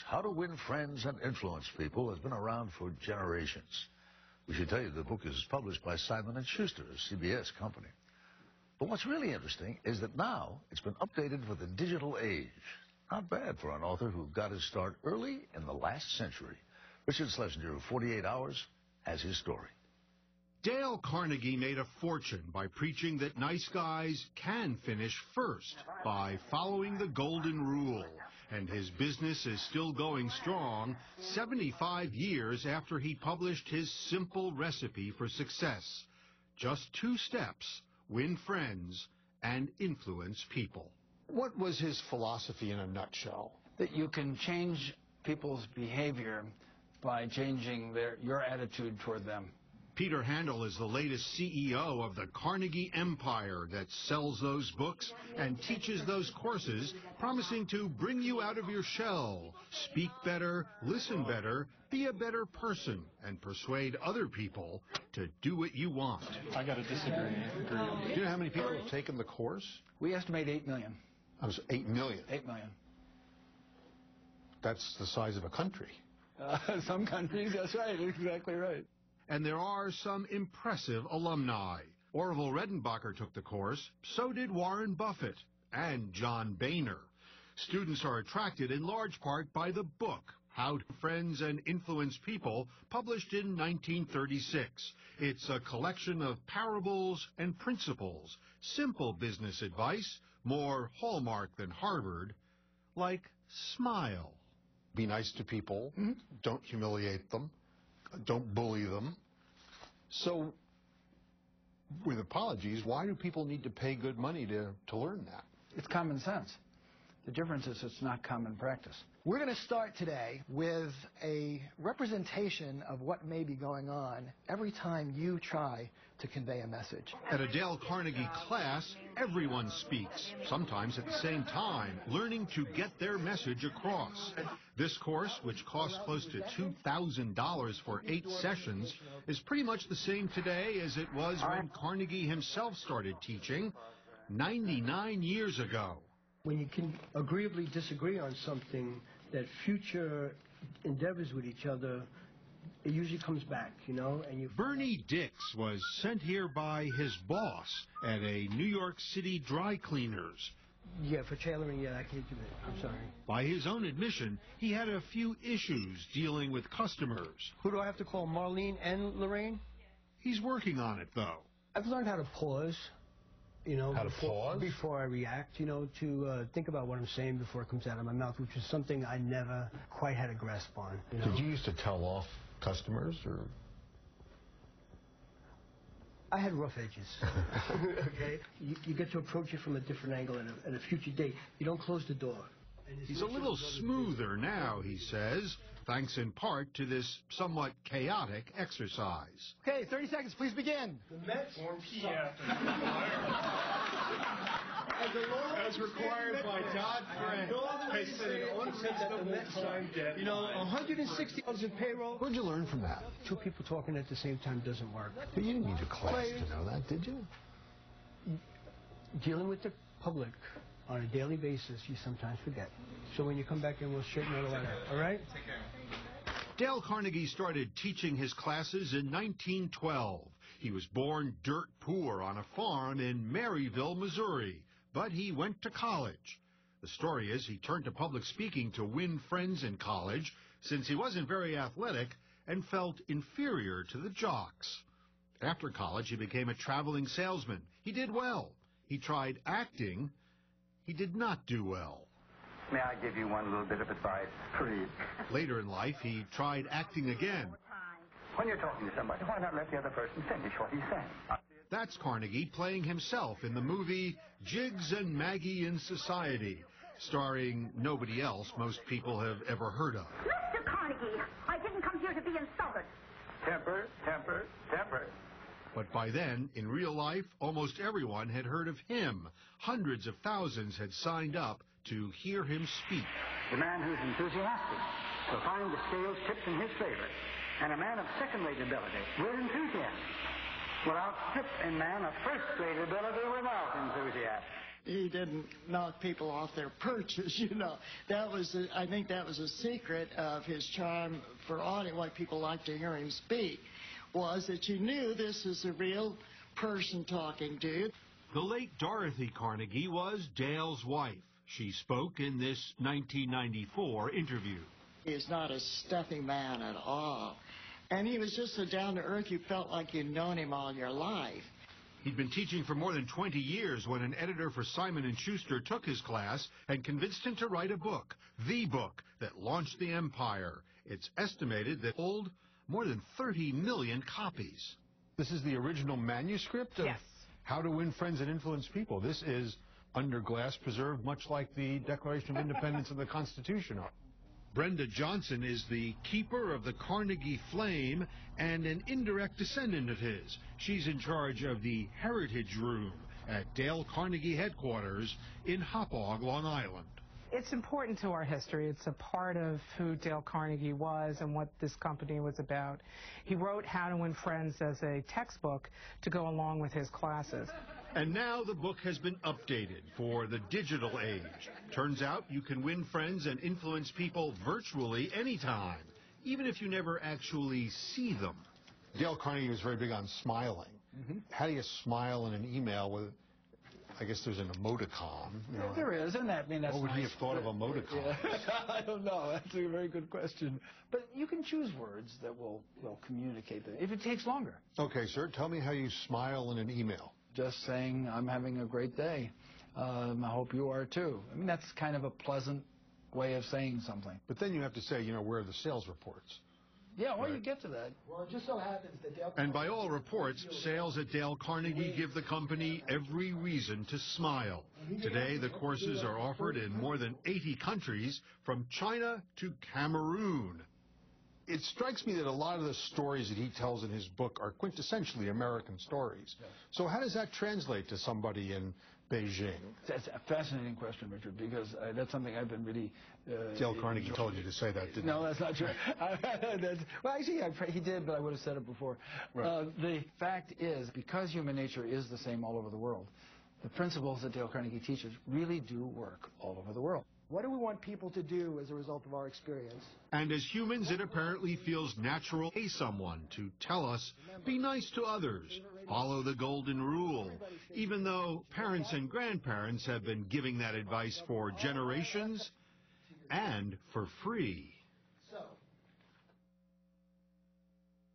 How to Win Friends and Influence People has been around for generations. We should tell you the book is published by Simon & Schuster, a CBS company. But what's really interesting is that now it's been updated for the digital age. Not bad for an author who got his start early in the last century. Richard Schlesinger of 48 Hours has his story. Dale Carnegie made a fortune by preaching that nice guys can finish first by following the golden rule. And his business is still going strong 75 years after he published his simple recipe for success. Just 2 steps: win friends and influence people. What was his philosophy in a nutshell? That you can change people's behavior by changing your attitude toward them. Peter Handel is the latest CEO of the Carnegie Empire that sells those books and teaches those courses, promising to bring you out of your shell, speak better, listen better, be a better person, and persuade other people to do what you want. I got to disagree. Do you know how many people have taken the course? We estimate 8 million. That was 8 million. 8 million. That's the size of a country. Some countries, that's right, exactly right. And there are some impressive alumni. Orville Redenbacher took the course, so did Warren Buffett and John Boehner. Students are attracted in large part by the book, How to Friends and Influence People, published in 1936. It's a collection of parables and principles, simple business advice, more Hallmark than Harvard, like smile. Be nice to people. Mm-hmm. Don't humiliate them. Don't bully them. So, with apologies, why do people need to pay good money to learn that? It's common sense. The difference is it's not common practice. We're going to start today with a representation of what may be going on every time you try to convey a message. At a Dale Carnegie class, everyone speaks, sometimes at the same time, learning to get their message across. This course, which costs close to $2,000 for 8 sessions, is pretty much the same today as it was when Carnegie himself started teaching 99 years ago. When you can agreeably disagree on something, that future endeavors with each other, it usually comes back, you know. And Bernie Dix was sent here by his boss at a New York City dry cleaners. Yeah, for tailoring, yeah, I can't do that. I'm sorry. By his own admission, he had a few issues dealing with customers. Who do I have to call, Marlene and Lorraine? He's working on it, though. I've learned how to pause. You know, how to pause? Before I react, you know, to think about what I'm saying before it comes out of my mouth, which is something I never quite had a grasp on. You know? Did you used to tell off customers, or? I had rough edges. Okay? You get to approach it from a different angle at a future date. You don't close the door. He's a little smoother now, he says, thanks in part to this somewhat chaotic exercise. Okay, 30 seconds, please begin. The Mets As required by Dodd-Frank, they set an unacceptable time debt. You know, 160 in payroll. Where'd you learn from that? 2 people talking at the same time doesn't work. But you didn't need a class to know that, did you? Dealing with the public on a daily basis, you sometimes forget. So when you come back in, we'll straighten all that out. All right? Take care. Dale Carnegie started teaching his classes in 1912. He was born dirt poor on a farm in Maryville, Missouri, but he went to college. The story is he turned to public speaking to win friends in college since he wasn't very athletic and felt inferior to the jocks. After college, he became a traveling salesman. He did well. He tried acting. He did not do well. May I give you one little bit of advice, please? Later in life, he tried acting again. When you're talking to somebody, why not let the other person finish what he's saying? That's Carnegie playing himself in the movie Jiggs and Maggie in Society, starring nobody else most people have ever heard of. Mr. Carnegie, I didn't come here to be insulted. Temper, temper, temper. But by then, in real life, almost everyone had heard of him. Hundreds of thousands had signed up to hear him speak. The man who's enthusiastic will find the scales tipped in his favor, and a man of second-rate ability with enthusiasm will outstrip a man of first-rate ability without enthusiasm. he didn't knock people off their perches, you know. That was, I think that was a secret of his charm for audience, why people like to hear him speak, was that you knew this is a real person talking to you. The late Dorothy Carnegie was Dale's wife. She spoke in this 1994 interview. He's not a stuffy man at all. And he was just so down to earth you felt like you'd known him all your life. He'd been teaching for more than 20 years when an editor for Simon & Schuster took his class and convinced him to write a book, the book that launched the empire. It's estimated that sold more than 30 million copies. This is the original manuscript of How to Win Friends and Influence People. This is under glass preserved, much like the Declaration of Independence and the Constitution are. Brenda Johnson is the keeper of the Carnegie Flame and an indirect descendant of his. She's in charge of the Heritage Room at Dale Carnegie headquarters in Hauppauge, Long Island. It's important to our history. It's a part of who Dale Carnegie was and what this company was about. He wrote How to Win Friends as a textbook to go along with his classes. And now the book has been updated for the digital age. Turns out you can win friends and influence people virtually anytime, even if you never actually see them. Dale Carnegie was very big on smiling. How do you smile in an email with, I guess there's an emoticon. You know, there is, and that, I mean, that's what would he nice, have thought of emoticons? Yeah. I don't know. That's a very good question. But you can choose words that will communicate that, if it takes longer. Okay, sir, tell me how you smile in an email. Just saying, I'm having a great day. I hope you are too. I mean, that's kind of a pleasant way of saying something. But then you have to say, you know, where are the sales reports? Yeah, well, you get to that. Well, it just so happens that Dale And by all reports, sales at Dale Carnegie give the company every reason to smile. Today, the courses are offered in more than 80 countries, from China to Cameroon. It strikes me that a lot of the stories that he tells in his book are quintessentially American stories. Yeah. So how does that translate to somebody in Beijing? That's a fascinating question, Richard, because that's something I've been really... Dale Carnegie told you to say that, didn't he? No, that's not true. Well, actually, he did, but I would have said it before. Right. The fact is, because human nature is the same all over the world, the principles that Dale Carnegie teaches really do work all over the world. What do we want people to do as a result of our experience? And as humans, it apparently feels natural to pay someone to tell us, be nice to others, follow the golden rule, even though parents and grandparents have been giving that advice for generations and for free.